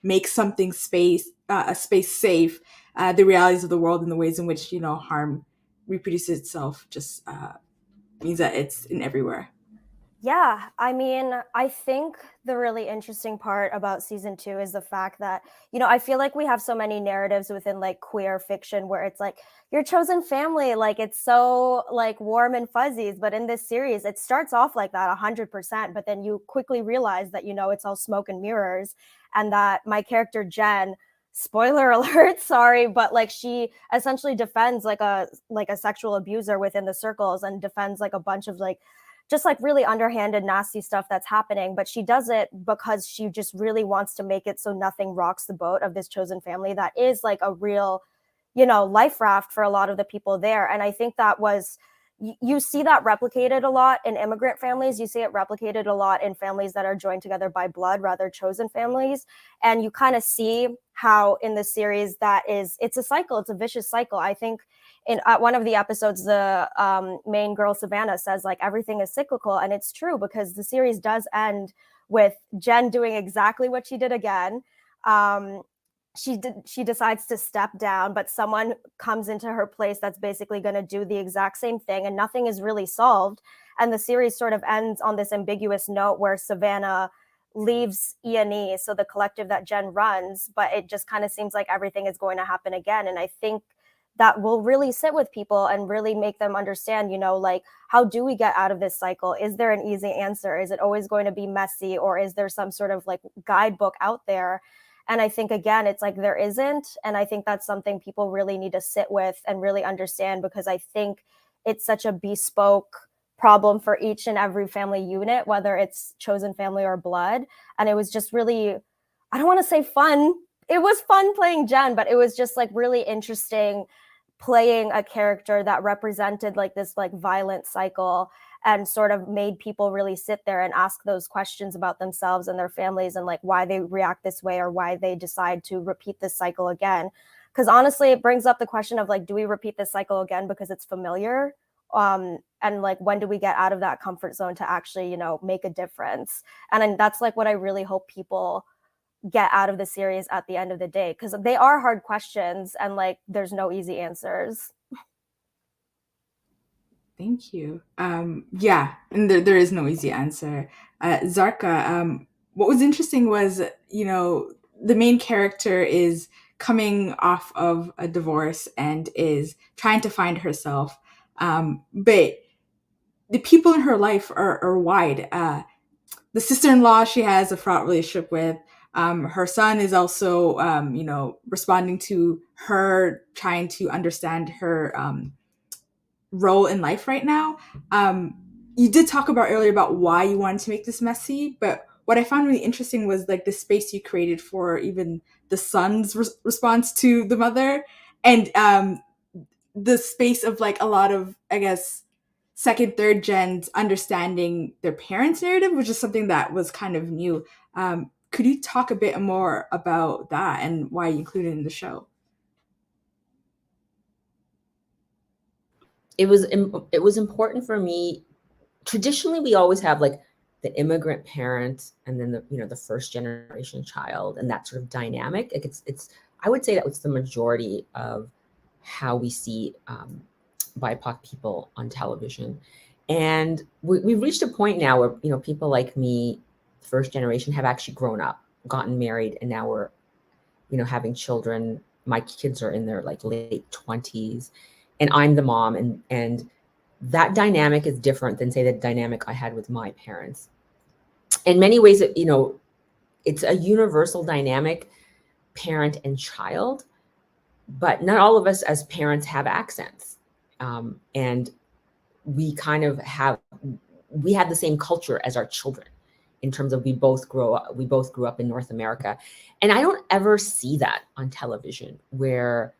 make something a space safe, the realities of the world and the ways in which harm reproduces itself just means that it's in everywhere.
Yeah, I mean, I think the really interesting part about season 2 is the fact that, I feel like we have so many narratives within like queer fiction where it's like your chosen family, like it's so like warm and fuzzies. But in this series, it starts off like that 100%, but then you quickly realize that, it's all smoke and mirrors, and that my character Jen, spoiler alert, sorry, but like she essentially defends like a sexual abuser within the circles and defends like a bunch of like just like really underhanded, nasty stuff that's happening. But she does it because she just really wants to make it so nothing rocks the boat of this chosen family that is like a real, life raft for a lot of the people there. And I think that was, you see that replicated a lot in immigrant families. You see it replicated a lot in families that are joined together by blood, rather chosen families. And you kind of see how in the series it's a cycle, it's a vicious cycle. I think in one of the episodes, the main girl, Savannah, says like everything is cyclical. And it's true because the series does end with Jen doing exactly what she did again. She decides to step down, but someone comes into her place that's basically going to do the exact same thing, and nothing is really solved. And the series sort of ends on this ambiguous note where Savannah leaves E&E, so the collective that Jen runs, but it just kind of seems like everything is going to happen again. And I think that will really sit with people and really make them understand, like, how do we get out of this cycle? Is there an easy answer? Is it always going to be messy? Or is there some sort of like guidebook out there? And I think, again, it's like there isn't. And I think that's something people really need to sit with and really understand, because I think it's such a bespoke problem for each and every family unit, whether it's chosen family or blood. And it was just really, I don't want to say fun. It was fun playing Jen, but it was just like really interesting playing a character that represented like this like violent cycle and sort of made people really sit there and ask those questions about themselves and their families and like why they react this way or why they decide to repeat this cycle again. Because honestly, it brings up the question of like, do we repeat this cycle again because it's familiar? And like, when do we get out of that comfort zone to actually, make a difference? And that's like what I really hope people get out of the series at the end of the day, because they are hard questions and like there's no easy answers.
Thank you. Yeah, and there is no easy answer. Zarqa, what was interesting was, the main character is coming off of a divorce and is trying to find herself. But the people in her life are wide. The sister-in-law she has a fraught relationship with. Her son is also, responding to her, trying to understand her role in life right now. You did talk about earlier about why you wanted to make this messy, but what I found really interesting was like the space you created for even the son's response to the mother, and the space of like a lot of, I guess, second, third gens understanding their parents' narrative, which is something that was kind of new. Could you talk a bit more about that and why you included it in the show?
It was important for me. Traditionally, we always have like the immigrant parent and then the first generation child, and that sort of dynamic. Like it's I would say that was the majority of how we see BIPOC people on television. And we've reached a point now where people like me, first generation, have actually grown up, gotten married, and now we're having children. My kids are in their like late 20s, and I'm the mom, and that dynamic is different than, say, the dynamic I had with my parents. In many ways, it's a universal dynamic, parent and child, but not all of us as parents have accents. And we kind of have the same culture as our children, in terms of we both grew up in North America. And I don't ever see that on television, where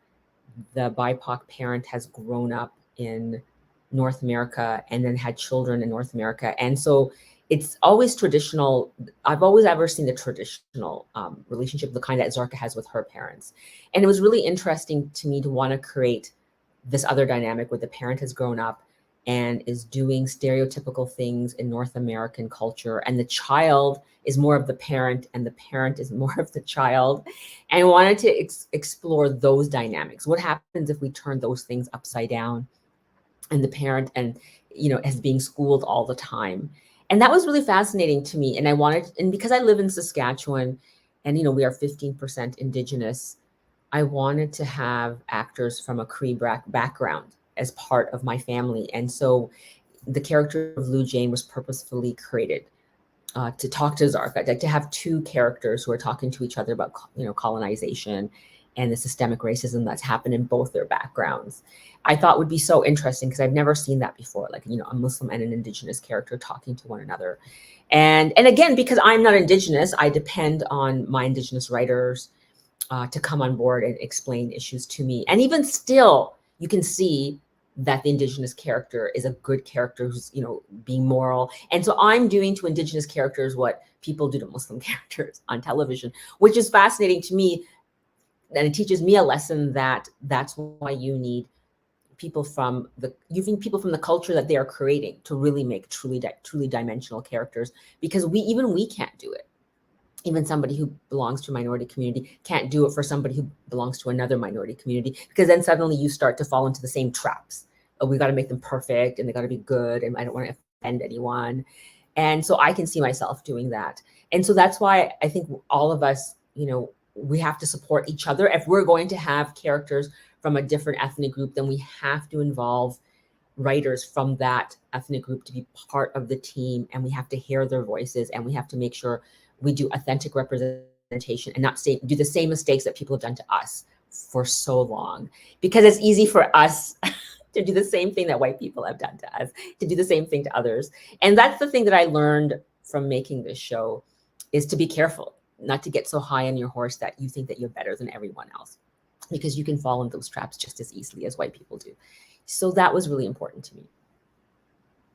the BIPOC parent has grown up in North America and then had children in North America. And so it's always traditional. I've always ever seen the traditional relationship, the kind that Zarqa has with her parents. And it was really interesting to me to want to create this other dynamic where the parent has grown up and is doing stereotypical things in North American culture, and the child is more of the parent and the parent is more of the child. And I wanted to explore those dynamics. What happens if we turn those things upside down, and the parent is being schooled all the time? And that was really fascinating to me. And because I live in Saskatchewan and we are 15% Indigenous, I wanted to have actors from a Cree background as part of my family. And so the character of Lou Jane was purposefully created to talk to Zarqa, like to have two characters who are talking to each other about colonization and the systemic racism that's happened in both their backgrounds. I thought would be so interesting because I've never seen that before, like a Muslim and an Indigenous character talking to one another. And again, because I'm not Indigenous, I depend on my Indigenous writers to come on board and explain issues to me. And even still, you can see that the Indigenous character is a good character who's, being moral. And so I'm doing to Indigenous characters what people do to Muslim characters on television, which is fascinating to me. And it teaches me a lesson that that's why you need people from the culture that they are creating to really make truly dimensional characters, because we can't do it. Even somebody who belongs to a minority community can't do it for somebody who belongs to another minority community, because then suddenly you start to fall into the same traps. Oh, we got to make them perfect and they got to be good, and I don't want to offend anyone. And so I can see myself doing that. And so that's why I think all of us, we have to support each other. If we're going to have characters from a different ethnic group, then we have to involve writers from that ethnic group to be part of the team, and we have to hear their voices, and we have to make sure we do authentic representation and not do the same mistakes that people have done to us for so long, because it's easy for us to do the same thing that white people have done to us, to do the same thing to others. And that's the thing that I learned from making this show, is to be careful, not to get so high on your horse that you think that you're better than everyone else, because you can fall into those traps just as easily as white people do. So that was really important to me.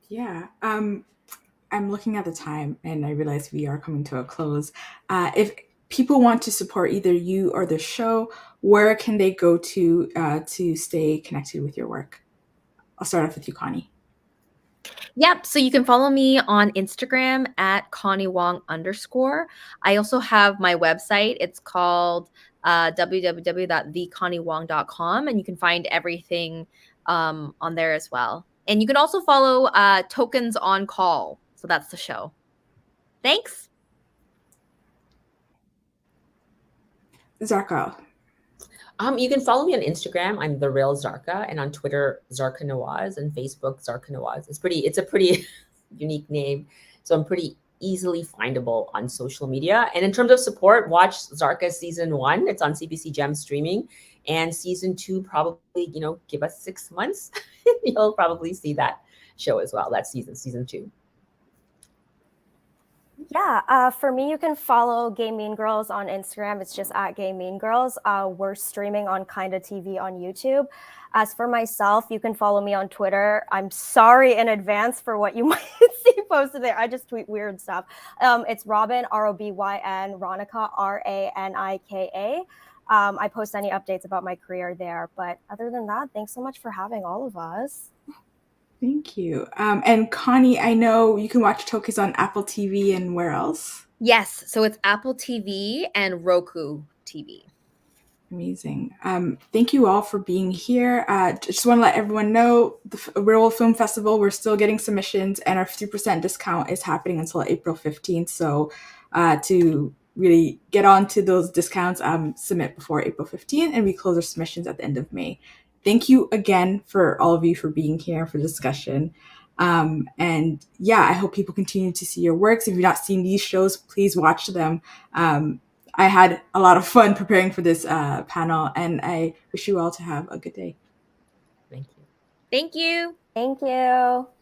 Yeah. I'm looking at the time and I realize we are coming to a close. If people want to support either you or the show, where can they go to stay connected with your work? I'll start off with you, Connie.
Yep. So you can follow me on Instagram at ConnieWong_. I also have my website. It's called www.theconniewong.com, and you can find everything on there as well. And you can also follow Tokens on Call. So that's the show. Thanks.
Zarqa.
You can follow me on Instagram. I'm the real Zarqa, and on Twitter, Zarqa Nawaz, and Facebook, Zarqa Nawaz. It's a pretty unique name, so I'm pretty easily findable on social media. And in terms of support, watch Zarqa season 1. It's on CBC Gem streaming, and season 2 probably, give us 6 months. You'll probably see that show as well. That season 2.
Yeah, for me, you can follow Gay Mean Girls on Instagram. It's just at Gay Mean Girls. We're streaming on Kinda TV on YouTube. As for myself, you can follow me on Twitter. I'm sorry in advance for what you might see posted there. I just tweet weird stuff. It's Robyn, ROBYN, Ronika, RANIKA. I post any updates about my career there. But other than that, thanks so much for having all of us.
Thank you. And Connie, I know you can watch Tokens on Apple TV and where else?
Yes, so it's Apple TV and Roku TV.
Amazing. Thank you all for being here. Just want to let everyone know the Werewolf Film Festival, we're still getting submissions, and our 50% discount is happening until April 15th. So to really get on to those discounts, submit before April 15th, and we close our submissions at the end of May. Thank you again for all of you for being here for discussion. And yeah, I hope people continue to see your works. If you've not seen these shows, please watch them. I had a lot of fun preparing for this panel, and I wish you all to have a good day.
Thank you.
Thank you.
Thank you.